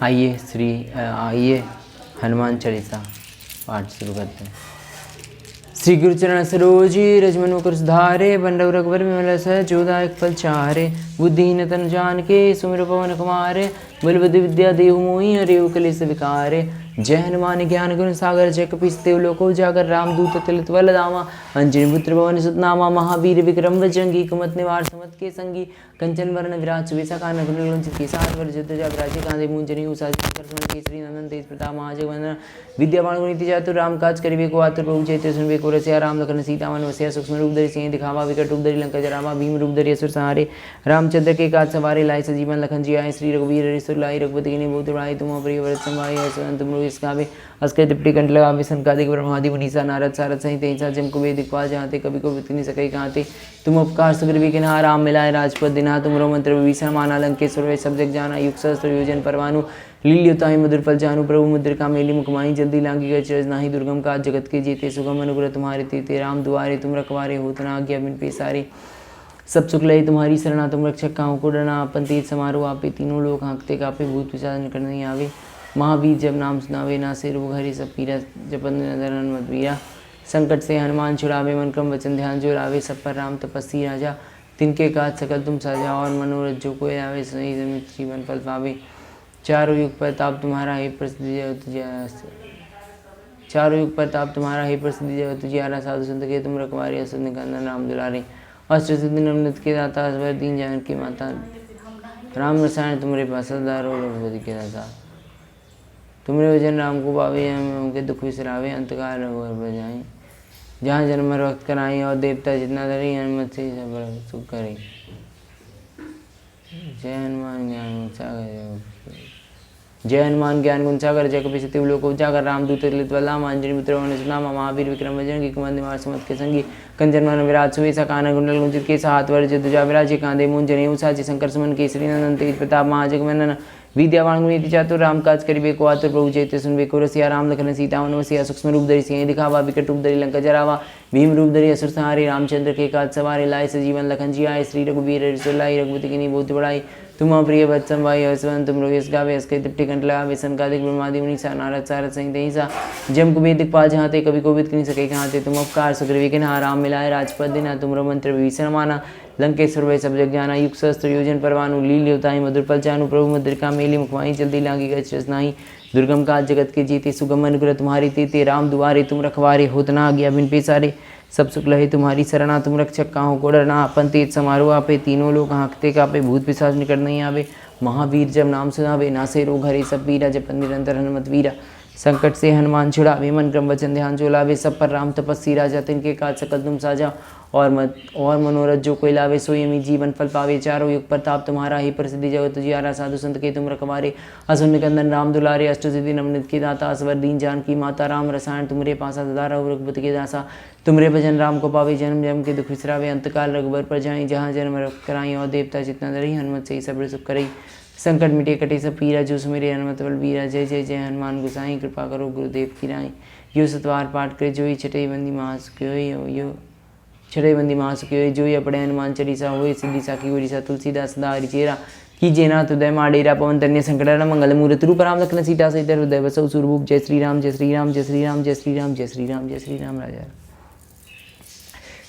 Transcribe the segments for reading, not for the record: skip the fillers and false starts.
आइए हनुमान चालीसा पाठ शुरू करते हैं। श्री गुरु चरण सरोजी रजमन मुकुर सुधारे बंडव रघुवर विमल सह जोदायक फल चारे बुद्धिहीन तन जान के सुमिर पवन कुमारे बलबुद्धि विद्या देहु मोहि हरिव कलेस विकारे। जय हनुमान ज्ञान गुण सागर जय कपीस देव लोको उजागर रामदूत तुलित बल धामा अंजनी पुत्र भवन सुत नामा महावीर विक्रम बजरंगी कुमत निवार सुमत के संगी कंचन वर्ण विराज सुबेसा कानन कुंडल कुंचित केसार वर युद्ध जा विराजे कांधे मूंजनी उसाज करसमन केसरी नंदन तेज प्रताप महाजग वंदना विद्यावान गुणिति जातु राम काज करिबे को आतुर प्रभु चैत्र सुनबे को रसिया राम लखन सीता मन वसिया सूक्ष्म रूप धरि सिंह दिखावा विकट रूप धरि लंका जरावा भीम रूप धरि असुर संहारे रामचंद्र के काज सवारे लाए सजीवन लखन जी आए श्री रघुवीर हरिसुर लाई रघुपति कीन्ही बहुत बड़ाई तुम प्रिय व्रत संभाई हसवंत तुम लोग इसकावे अस्कर तिपटी कंठ लगावे संकादिक ब्रह्मादि मुनीसा नारद सारद सहित ऐसा जम कुबेर दिखवा जहाते कभी को वितनी सके कहाते तुम उपकार सुग्रीवी के नाम राम मिलाए राजपद दिना तुमरो मंत्र विभीषण माना लंकेश्वर वे सब जग जाना युग सहस्त्र योजन परवानु लील्युताई मधुर फल जानु प्रभु मुद्रिका मेली मुखमाई जल्दी लांगी गए चरज नाही दुर्गम का जगत के जीते सुगम अनुग्रह तुम्हारे तीते राम दुआरे तुम रखवारे होतना आज्ञा बिन पेसारे सब सुख लय तुम्हारी शरणा तुम रक्षक काहू को डरना अपन तेज समारोह आपे तीनों लोग हाँकते कापे भूत पिशाच निकट नहीं आवे महावीर जब नाम सुनावे ना से रोग हरे सब पीरा जपन नदरन मत वीरा संकट से हनुमान छुड़ावे मन क्रम वचन ध्यान जो रावे सब पर राम तपस्वी राजा तिनके काज सकल तुम साजा और मनोरथ जो कोई आवे सही जीवन फल पावे चारों युग प्रताप तुम्हारा है प्रसिद्धि चारों युग प्रताप तुम्हारा है प्रसिद्धि जगत तुझियारा साधु संत के तुम रखवारे असुर निकंदन राम दुलारे अष्ट सिद्धि नवनीत के दाता असवर दीन जान की माता राम रसायन तुम्हारे पास सदारो रघुपति के दाता तुमरे वजन राम को पावे उनके दुख विसरावे अंतकाल रघुवर बजाई जहाँ जन्म वक्त कराई और देवता जितना धरी हनुमत से सब सुख करे। जय हनुमान ज्ञान सागर जय हनुमान ज्ञान गुण सागर जय कपि सतिव लोक उजागर रामदूत तुलित बलधामा अंजनी पुत्र पवन सुत नामा महावीर विक्रम बजरंगी कुमत निवार सुमत के संगी कंचन वरण विराज सुबेसा कानन कुंडल कुंचित केसा हाथ वज्र ध्वजा विराजे कांधे मूंजनी उसाची शंकर सुमन केसरी नंदन तेज प्रताप महाजग वंदना विद्यावान गुणिति चातुर राम काज करिबे को आतुर प्रभु चैत्र सुनबे को रसिया राम लखन सीता मन वसिया सूक्ष्म रूप धरि सिंह दिखावा विकट रूप धरि लंका जरावा भीम रूप धरि असुर संहारे रामचंद्र के काज सवारे लाए सजीवन लखन जी आए श्री रघुवीर हरिसुर लाई रघुपति कीन्ही बहुत बड़ाई तुम प्रिय वत्सम भाई हसवंत तुम रोग गावे अस्के तिपटी कंठ लगावे संकादिक ब्रह्मादि मुनीसा नारद सारद सहित ऐसा जम कुबेर दिखपाल जहाते कभी कोविद किन्हीं सके कहाते तुम उपकार सुग्रीवी के नाम राम मिलाए राजपद दिना तुमरो मंत्र विभीषण माना लंकेश्वर वे सब जग जाना युग सहस्त्र योजन परवानु लील्युताई मधुर फल जानु प्रभु मुद्रिका मेली मुखमाई जल्दी लांगी गए चरज नाही दुर्गम काज जगत के जीते सुगम अनुग्रह तुम्हारी तीते राम दुआरे तुम रखवारे होतना आज्ञा बिन पेसारे सब सुख लहे तुम्हारी शरणा तुम रक्षक काहू को डरना अपन तेज समारोह आपे तीनों लोग हाँकते कापे भूत पिशाच निकट नहीं आवे महावीर जब नाम सुनावे नासे रोग हरे सब पीरा जपन निरंतर हनुमत वीरा संकट से हनुमान छुड़ावे मन क्रम वचन ध्यान जो लावे सब पर राम तपस्वी राजा तिनके काज सकल तुम साजा और मनोरथ जो कोई लावे सोई अमी जीवन फल पावे चारों युग प्रताप तुम्हारा ही प्रसिद्धि जगत तुझियारा साधु संत के तुम रखवारे असुर निकंदन राम दुलारे अष्ट सिद्धि नवनीत के दाता असवर दीन जान की माता राम रसायन तुमरे पासा सदा रहो रघुपति के दासा तुमरे भजन राम को पावे जन्म जन्म के दुख विसरावे अंतकाल रघुबर पर जाई जहाँ जन्म कराई और देवता जितना डरी हनुमत से ही सब सुख करई संकट मिटे कटे सब पीरा जो सुमेरे हनुमत बल बीरा जय जय जय हनुमान गोसाई कृपा करो गुरुदेव की राई यो सतवार पाठ करे जो ही छठई बंदी महासुख्यो यो छठई बंदी महासुख्यो जो ही अपड़े हनुमान चालीसा होए सिद्धि साखी गोरीसा तुलसीदास सदा हरिचेरा कीजे नाथ हृदय माडेरा पवन तन्य संकटहरण मंगल मूर्त रूप राम लखन सीता सहित हृदय बसौ सुरभूप जय श्री राम जय श्री राम जय श्री राम जय श्री राम जय श्री राम जय श्री राम राजा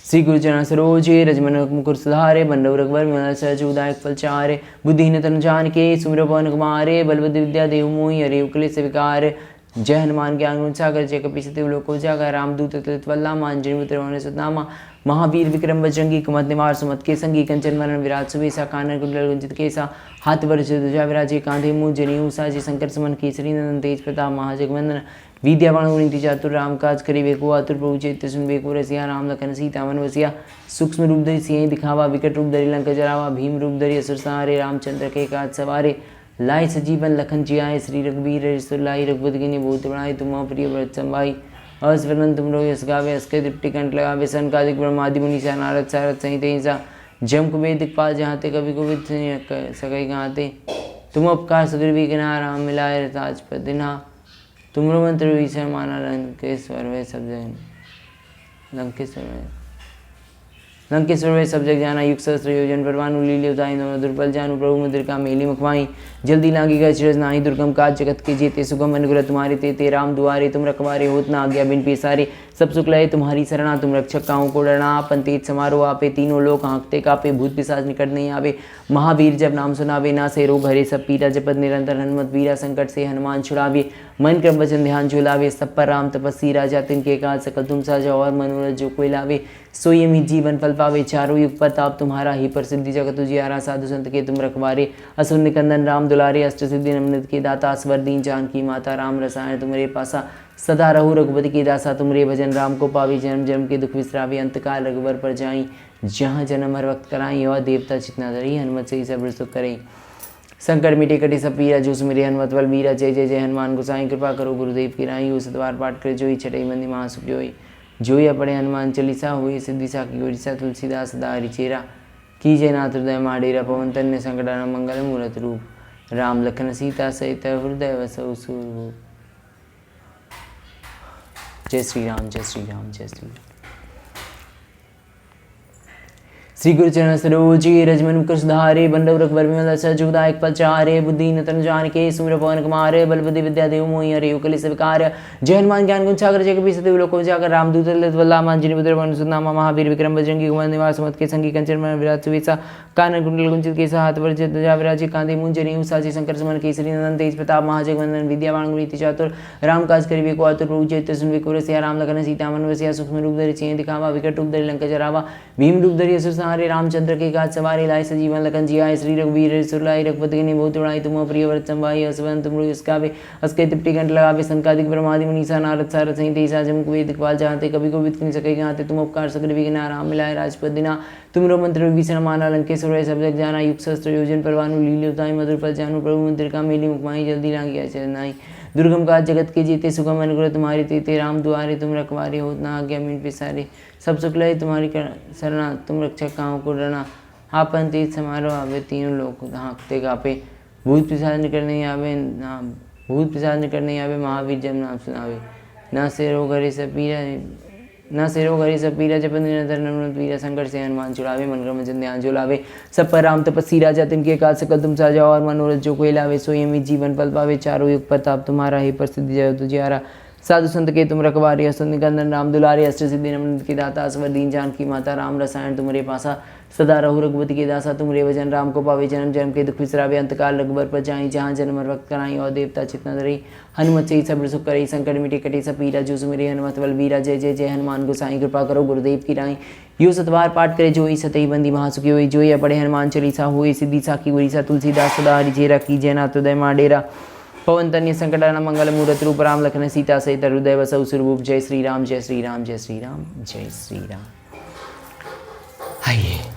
श्री गुरु चरण सरोजे रजमन मुकुर सुधारे बंडव रघुवर विमल सहज उदायक फल चारे बुद्धिहीन तनु जान के सुमिर पवन कुमारे बलबुद्धि विद्या देहु मोहि हरिव कलेस विकार। जय हनुमान ज्ञान गुण सागर जय कपि सतिव लोक उजागर रामदूत तुलित बलधामा अंजनी पुत्र पवन सुत नामा महावीर विक्रम बजरंगी कुमत निवार सुमत के संगी कंचन वरण विराज सुबेसा कानन कुंडल कुंचित केसा हाथ वज्र ध्वजा विराजे कांधे मूंजनी उसाजी शंकर सुमन केसरी नंदन तेज प्रताप महाजग वंदना विद्यावान गुणिति चातुर राम काज करिबे को आतुर प्रभु चैत्र सुनबे को रसिया राम लखन सीता मन वसिया सूक्ष्म रूप धरि सिंह दिखावा विकट रूप धरि लंका जरावा भीम रूप धरि असुर संहारे रामचंद्र के काज सवारे लाए सजीवन लखन जी आए श्री रघुवीर हरिसुर लाई रघुपति कीन्ही बहुत बड़ाई तुम प्रिय व्रत संभाई असवरन तुम रोग यस गावे अस्के तृप्ति कंठ लगावे संकादिक ब्रह्मादि मुनीसा नारद सारद सहित ऐसा जम कुबेर दिखपाल जहाते कभी कोविद सकै कहाते तुम उपकार सुग्रीवी के नाम राम मिलाए राजपद दिना तुमरो मंत्र विभीषण माना लंकेश्वर वे सब जन लंकेश्वर में लंकेश्वर वे सब जग जाना युग सहस्त्र योजन परवानु लीले उताई दोनों दुर्बल जानु प्रभु मुद्रिका मेली मुखवाई जल्दी लागी गए चिरज नाही दुर्गम काज जगत के जेते सुगम अनुग्रह तुम्हारे ते राम दुआरे तुम रखवारे होत ना आज्ञा बिन पेसारे सब सुख लय तुम्हारी शरणा तुम रक्षक काहू को डरना आपन तेज समारोह आपे तीनों लोग हाँकते कापे भूत पिशाच निकट नहीं आवे महावीर जब नाम सुनावे ना से रोग हरे सब पीरा जपत निरंतर हनुमत वीरा संकट से हनुमान छुड़ावे मन क्रम वचन ध्यान झुलावे सब पर राम तपस्वी राजा तिनके काज सकल तुम साजा और मनोरथ जो कोई लावे सोई ही जीवन फल पावे चारों युग प्रताप तुम्हारा ही प्रसिद्धि जगत उजियारा साधु संत के तुम रखवारे असुर निकंदन राम दुलारे अष्ट सिद्धि नमनित के दाता स्वर दीन जानकी माता राम रसायन तुम्हारे पासा सदा रहु रघुपति के दासा तुमरे भजन राम को पावी जन्म जन्म के दुख विसरावे अंतकाल रघुवर पर जाई जहाँ जन्म हर वक्त कराई और देवता चितना धरी हनुमत से ही सब सुख करे संकट मिटे कटे सब पीरा जो सुमिरे हनुमत बल वीरा जय जय जय हनुमान गोसाई कृपा करो गुरुदेव की राई हो सतवार पाठ करे जोई छठई मंदी महासुख जोई पढ़े हनुमान चालीसा हुई सिद्धि साखी गोरीसा तुलसीदास सदा हरिचेरा कीजय नाथ हृदय माडेरा पवन तन्य संकटान मंगल मूर्त रूप राम लखन सीता सहित हृदय वसौ सूर्य। जय श्री राम जय श्री राम जय श्री राम। श्री गुरु चरण सरोज रजमन मुकुर सुधारे बंडव रघुबर विमल सजुदायक पचारे बुद्धि नतन जान के सुमिर पवन कुमार बल बुद्धि विद्या देव मोहि हरे कलि स्वीकार जय हनुमान ज्ञान गुण सागर जय कपीस देव लोक जाकर रामदूत ललित बल्लाम अंजनी पुत्र पवन सुत नामा महावीर विक्रम बजरंगी कुमार निवास सुमत के संगी कंचन मन विराट सुवेसा कानन कुंडल कुंचित केसा हाथ पर ध्वजा विराजे कांधे मुंजनी उसाची शंकर सुमन केसरी नंदन तेज प्रताप महाजगवंदन विद्यावान गुणीति चातुर राम काज करिबे को आतुर प्रभु चैत्र सुनबे को रसिया राम लखन सीता मन वसिया सूक्ष्म रूप धरि चेय दिखावा विकट रूप धरि लंका जरावा भीम रूप धरि असुर संहारे रामचंद्र के काज सवारे लाए सजीवन लखन जियाए श्री रघुवीर सुरलाई रघुपति ने बहुत उड़ाई तुम प्रिय व्रत संवाई असवन तुम इसकावे अस्के तिप्टी घंट लगावे संकादिक ब्रह्मादि मुनीसा नारद सारद सहित ईसा जम कुवे दिखवाल चाहते कभी को विद सके गाते तुम उपकार सगल विघ्न राम मिलाए राजपद दिना तुमरो मंत्र विभीषण माना लंकेश्वर सब जग जाना युग सहस्त्र योजन परवानु लीले उताई मधुर फल जानू प्रभु मुद्रिका मेली मुखमाई जल्दी लांगी चरनाई दुर्गम काज जगत के जीते सुगम अनुग्रह तुम्हारी ते राम दुआरे तुम रखवारे होत ना आज्ञा बिन पेसारे सब सुख लय तुम्हारी शरणा तुम रक्षक काहू को डरना आपन तेज समारोह आवे तीनों लोग हाँकते कापे भूत पिशाच निकट नहीं आवे ना भूत पिशाच निकट नहीं आवे महावीर जब नाम सुनावे ना से रोग हरे सब पीरा जप निरंतर नमन पीरा संकट से हनुमान छुड़ावे मन क्रम वचन ध्यान झुलावे सब पर राम तपस्वी राजा तिनके काज सकल तुम साजा और मनोरथ जो कोई लावे सोई में जीवन फल पावे चारों युग प्रताप तुम्हारा ही प्रसिद्ध जय तुझियारा साधु संत के तुम रखवारे असुर निकंदन राम दुलारे अष्ट सिद्धि नमन के दाता स्वर दीन जानकी माता राम रसायन तुम्हारे पासा सदा रहु रघुपति के दासा तुमरे भजन राम को पावे जन्म जन्म के दुख विसरावे अंतकाल रघुबर पर जाई जहाँ जन्म हर वक्त कराई और देवता चितना धरी हनुमत से ही सब सुख करई संकट मिटे कटे सब पीरा जो सुमिरे हनुमत बल वीरा जय जय जय हनुमान गोसाई कृपा करो गुरुदेव की राई यो सतवार पाठ करे जोई सतई बंदी महासुखी होई जोई पढ़े हनुमान चालीसा होई सिद्धि साखी गोरीसा तुलसीदास सदा हरिचेरा कीजय नाथ हृदय माडेरा पवन तन्य संकटान मंगल मूर्त रूप राम लखन सीता सहित हृदय वसौ सुरभूप। जय श्री राम जय श्री राम जय श्री राम जय श्री राम। आइए